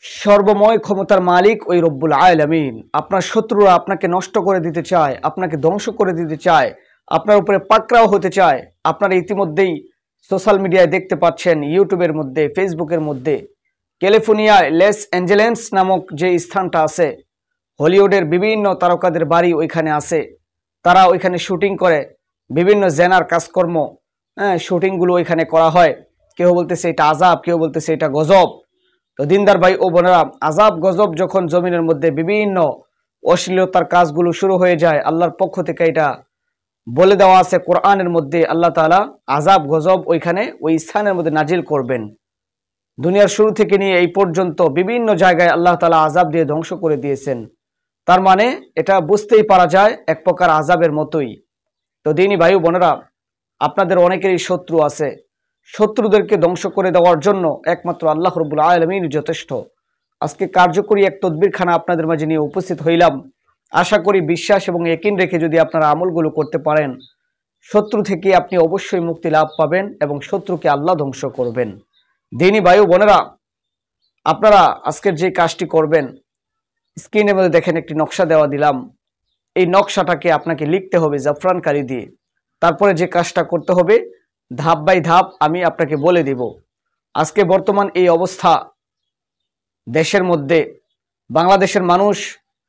সর্বময় ক্ষমতার মালিক ওই রব্বুল আলামিন। আপনার শত্রুরা আপনাকে নষ্ট করে দিতে চায়, আপনাকে ধ্বংস করে দিতে চায়, আপনার উপরে পাকড়াও হতে চায়। আপনারা ইতিমধ্যেই সোশ্যাল মিডিয়ায় দেখতে পাচ্ছেন, ইউটিউবের মধ্যে, ফেসবুকের মধ্যে, ক্যালিফোর্নিয়ায় লস অ্যাঞ্জেলেস নামক যে স্থানটা আছে, হলিউডের বিভিন্ন তারকাদের বাড়ি ওইখানে আছে। তারা ওইখানে শুটিং করে, বিভিন্ন জেনার কাজকর্ম, শুটিংগুলো ওইখানে করা হয়। কেউ বলতেছে এটা আজাব, কেউ বলতেছে এটা গজব। তো দিনদার ভাই ও বোনেরা, আজাব গজব যখন জমিনের মধ্যে বিভিন্ন অশ্লীলতার কাজগুলো শুরু হয়ে যায়, আল্লাহর পক্ষ থেকে এটা বলে দেওয়া আছে কোরআনের মধ্যে, আল্লাহ তাআলা আজাব গজব ওইখানে ওই স্থানের মধ্যে নাজিল করবেন। দুনিয়ার শুরু থেকে নিয়ে এই পর্যন্ত বিভিন্ন জায়গায় আল্লাহ তাআলা আজাব দিয়ে ধ্বংস করে দিয়েছেন। তার মানে এটা বুঝতেই পারা যায় এক প্রকার আজাবের মতোই। তো দিনী ভাই বোনেরা, আপনাদের অনেকেরই শত্রু আছে। শত্রুদেরকে ধ্বংস করে দেওয়ার জন্য একমাত্র আল্লাহ রাব্বুল আলামিন যথেষ্ট। আজকে কার্যকরী এক তদবিরখানা আপনাদের মাঝে নিয়ে উপস্থিত হইলাম। আশা করি বিশ্বাস এবং ইয়াকিন রেখে যদি আপনারা আমলগুলো করতে পারেন, শত্রু থেকে আপনি অবশ্যই মুক্তি লাভ পাবেন এবং শত্রুকে আল্লাহ ধ্বংস করবেন। দিনী ভাই বোনেরা, আপনারা আজকের যে কাজটি করবেন, স্ক্রিনের মধ্যে দেখেন একটি নকশা দেওয়া দিলাম। এই নকশাটাকে আপনাকে লিখতে হবে জাফরান কালি দিয়ে। তারপরে যে কাজটা করতে হবে ধাপ বাই ধাপ আমি আপনাকে বলে দিব। আজকে বর্তমান এই অবস্থা দেশের মধ্যে, বাংলাদেশের মানুষ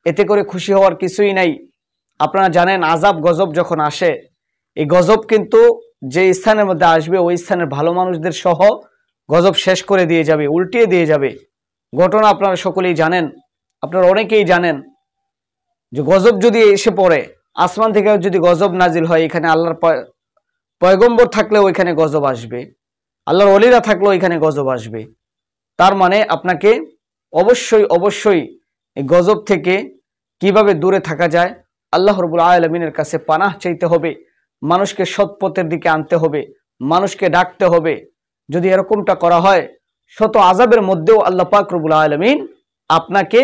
এতে করে খুশি হওয়ার কিছুই নাই। আপনারা জানেন আজাব গজব যখন আসে, এই গজব কিন্তু যে স্থানের মধ্যে আসবে ওই স্থানের ভালো মানুষদের সহ গজব শেষ করে দিয়ে যাবে, উল্টিয়ে দিয়ে যাবে। ঘটনা আপনারা সকলেই জানেন, আপনারা অনেকেই জানেন যে গজব যদি এসে পড়ে, আসমান থেকে যদি গজব নাজিল হয়, এখানে আল্লাহর পয়গম্বর থাকলেও ওইখানে গজব আসবে, আল্লাহর ওলিরা থাকলেও এখানে গজব আসবে। তার মানে আপনাকে অবশ্যই অবশ্যই এই গজব থেকে কিভাবে দূরে থাকা যায়, আল্লাহ রাব্বুল আলামিনের কাছে পানাহ চাইতে হবে, মানুষকে সৎ পথের দিকে আনতে হবে, মানুষকে ডাকতে হবে। যদি এরকমটা করা হয়, শত আযাবের মধ্যেও আল্লাহ পাক রব্বুল আলামিন আপনাকে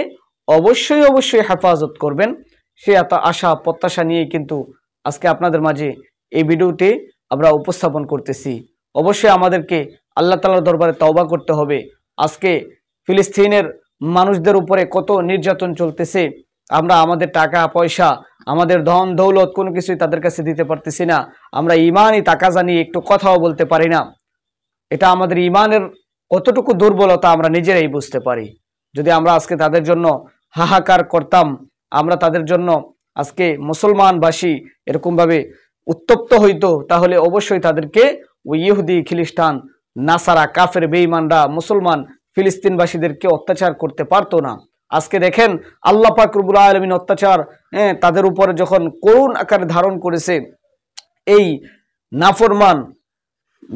অবশ্যই অবশ্যই হেফাজত করবেন। সে এত আশা প্রত্যাশা নিয়ে কিন্তু আজকে আপনাদের মাঝে এই ভিডিওটি আমরা উপস্থাপন করতেছি। অবশ্যই আমাদেরকে আল্লাহ তাআলার দরবারে তওবা করতে হবে। আজকে ফিলিস্তিনের মানুষদের উপরে কত নির্যাতন চলতেছে, আমরা আমাদের টাকা পয়সা, আমাদের ধন দৌলত কোনো কিছুই তাদের কাছে দিতে পারতেছি না। আমরা ইমানই তাকাজা নিয়ে একটু কথাও বলতে পারি না। এটা আমাদের ইমানের কতটুকু দুর্বলতা আমরা নিজেরাই বুঝতে পারি। যদি আমরা আজকে তাদের জন্য হাহাকার করতাম, আমরা তাদের জন্য আজকে মুসলমানবাসী এরকমভাবে উত্তপ্ত হইতো, তাহলে অবশ্যই তাদেরকে ওই ইহুদি খ্রিস্টান নাসারা কাফের বেঈমানরা মুসলমান ফিলিস্তিনবাসীদেরকে অত্যাচার করতে পারতো না। আজকে দেখেন আল্লাহ পাক রব্বুল আলামিন অত্যাচার তাদের উপরে যখন করুণ আকারে ধারণ করেছে, এই নাফরমান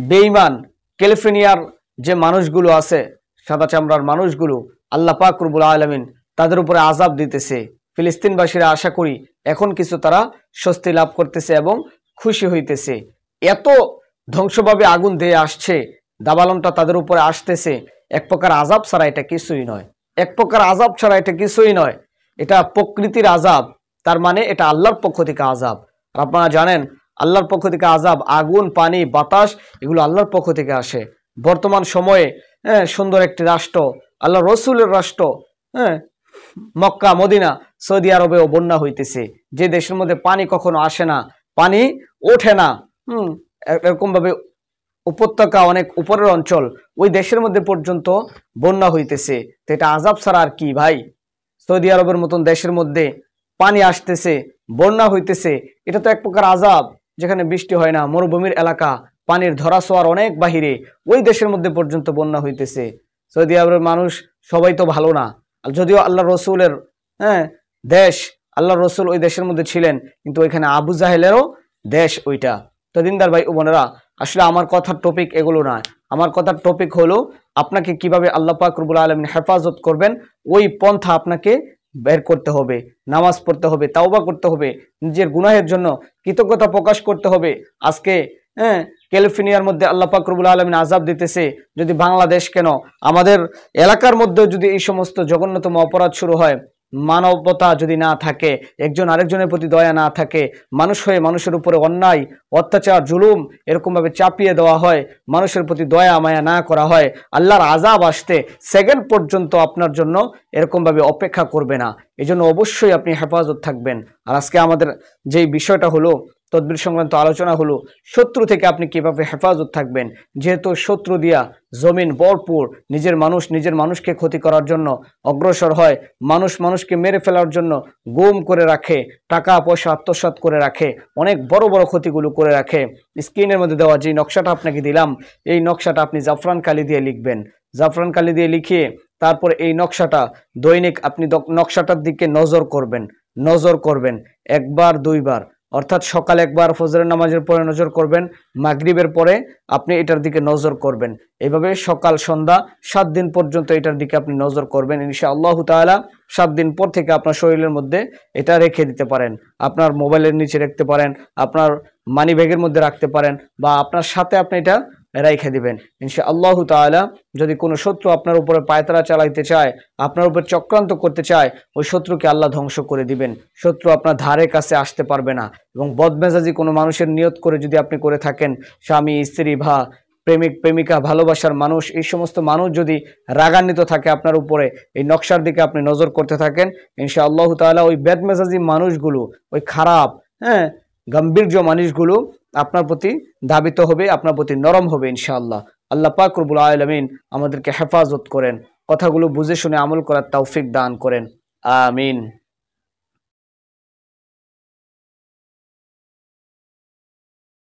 বেঈমান ক্যালিফোর্নিয়ার যে মানুষগুলো আছে, সাদা চামড়ার মানুষগুলো, আল্লাহ পাক রব্বুল আলামিন তাদের উপরে আযাব দিতেছে। ফিলিস্তিনবাসীরা আশা করি এখন কিছু তারা স্বস্তি লাভ করতেছে এবং খুশি হইতেছে। এত ধ্বংসভাবে আগুন দিয়ে আসছে, দাবালনটা তাদের উপরে আসতেছে, এক প্রকার আযাব ছাড়া এটা কিছুই নয়। এক প্রকার আযাব ছাড়া এটা কিছুই নয়। এটা প্রকৃতির আযাব, তার মানে এটা আল্লাহর পক্ষ থেকে আযাব। আর আপনারা জানেন আল্লাহর পক্ষ থেকে আযাব, আগুন, পানি, বাতাস, এগুলো আল্লাহর পক্ষ থেকে আসে। বর্তমান সময়ে সুন্দর একটি রাষ্ট্র, আল্লাহ রসুলের রাষ্ট্র, মক্কা মদিনা সৌদি আরবেও বন্যা হইতেছে। যে দেশের মধ্যে পানি কখনো আসে না, পানি ওঠে না, এরকম ভাবে উপত্যকা অনেক উপরের অঞ্চল, ওই দেশের মধ্যে পর্যন্ত বন্যা হইতেছে। তো এটা আযাব ছাড়া আর কি ভাই? সৌদি আরবের মতন দেশের মধ্যে পানি আসতেছে, বন্যা হইতেছে, এটা তো এক প্রকার আযাব। যেখানে বৃষ্টি হয় না, মরুভূমির এলাকা, পানির ধরাছোঁয়ার অনেক বাহিরে, ওই দেশের মধ্যে পর্যন্ত বন্যা হইতেছে। সৌদি আরবের মানুষ সবাই তো ভালো না। যদিও আল্লাহ রসুলের দেশ, আল্লাহ রসুল ওই দেশের মধ্যে ছিলেন, কিন্তু ওইখানে আবু জাহেলেরও দেশ ওইটা। তো দিনদার ভাই ও বোনেরা, আসলে আমার কথার টপিক এগুলো না। আমার কথার টপিক হলো আপনাকে কিভাবে আল্লাহ পাক রব্বুল আলামিন হেফাজত করবেন, ওই পন্থা আপনাকে বের করতে হবে। নামাজ পড়তে হবে, তাওবা করতে হবে, নিজের গুনাহের জন্য কৃতজ্ঞতা প্রকাশ করতে হবে। আজকে ক্যালিফোর্নিয়ার মধ্যে আল্লাহ পাক রব্বুল আলামিন আযাব দিতেছে, যদি বাংলাদেশ কেন আমাদের এলাকার মধ্যে যদি এই সমস্ত জঘন্যতম অপরাধ শুরু হয়, মানবতা যদি না থাকে, একজন আরেকজনের প্রতি দয়া না থাকে, মানুষ হয়ে মানুষের উপরে অন্যায় অত্যাচার জুলুম এরকমভাবে চাপিয়ে দেওয়া হয়, মানুষের প্রতি দয়া মায়া না করা হয়, আল্লাহর আযাব আসতে সেকেন্ড পর্যন্ত আপনার জন্য এরকমভাবে অপেক্ষা করবে না। এই জন্য অবশ্যই আপনি হেফাজত থাকবেন। আর আজকে আমাদের যেই বিষয়টা হলো তদবির সংক্রান্ত আলোচনা হলো শত্রু থেকে আপনি কিভাবে হেফাজত থাকবেন। যেহেতু শত্রু দিয়া জমিন ভরপুর, নিজের মানুষকে ক্ষতি করার জন্য অগ্রসর হয়, মানুষকে মেরে ফেলার জন্য গুম করে রাখে, টাকা পয়সা আত্মসাৎ করে রাখে, অনেক বড় বড় ক্ষতিগুলো করে রাখে। স্ক্রিনের মধ্যে দেওয়া যে নকশাটা আপনাকে দিলাম, এই নকশাটা আপনি জাফরান কালি দিয়ে লিখবেন। জাফরান কালি দিয়ে লিখিয়ে তারপর এই নকশাটা দৈনিক আপনি নকশাটার দিকে নজর করবেন একবার দুইবার, অর্থাৎ সকালে একবার ফজরের নামাজের পরে নজর করবেন, মাগরিবের পরে আপনি এটার দিকে নজর করবেন। এইভাবে সকাল সন্ধ্যা 7 দিন পর্যন্ত এটার দিকে আপনি নজর করবেন। ইনশাআল্লাহ তাআলা 7 দিন পর থেকে আপনার শরীরের মধ্যে এটা রেখে দিতে পারেন, আপনার মোবাইলের নিচে রাখতে পারেন, আপনার মানি ব্যাগের মধ্যে রাখতে পারেন, বা আপনার সাথে আপনি এটা রেখে দিবেন। ইনশাআল্লাহ তাআলা যদি কোনো শত্রু আপনার উপরে পায়তারা চালাইতে চায়, আপনার উপর চক্রান্ত করতে চায়, ওই শত্রুকে আল্লাহ ধ্বংস করে দিবেন। শত্রু আপনার ধারে কাছে আসতে পারবে না। এবং বদমেজাজি কোনো মানুষের নিয়ত করে যদি আপনি করে থাকেন, স্বামী স্ত্রী বা প্রেমিক প্রেমিকা ভালোবাসার মানুষ, এই সমস্ত মানুষ যদি রাগান্বিত থাকে আপনার উপরে, এই নকশার দিকে আপনি নজর করতে থাকেন, ইনশাআল্লাহ তাআলা ওই বদমেজাজি মানুষগুলো, ওই খারাপ গাম্ভীর্য মানুষগুলো আপনার প্রতি ধাবিত হবে, আপনার প্রতি নরম হবে ইনশাআল্লাহ। আল্লাহ পাক রব্বুল আলামিন আমাদেরকে হেফাজত করেন, কথাগুলো বুঝে শুনে আমল করার তৌফিক দান করেন। আমিন।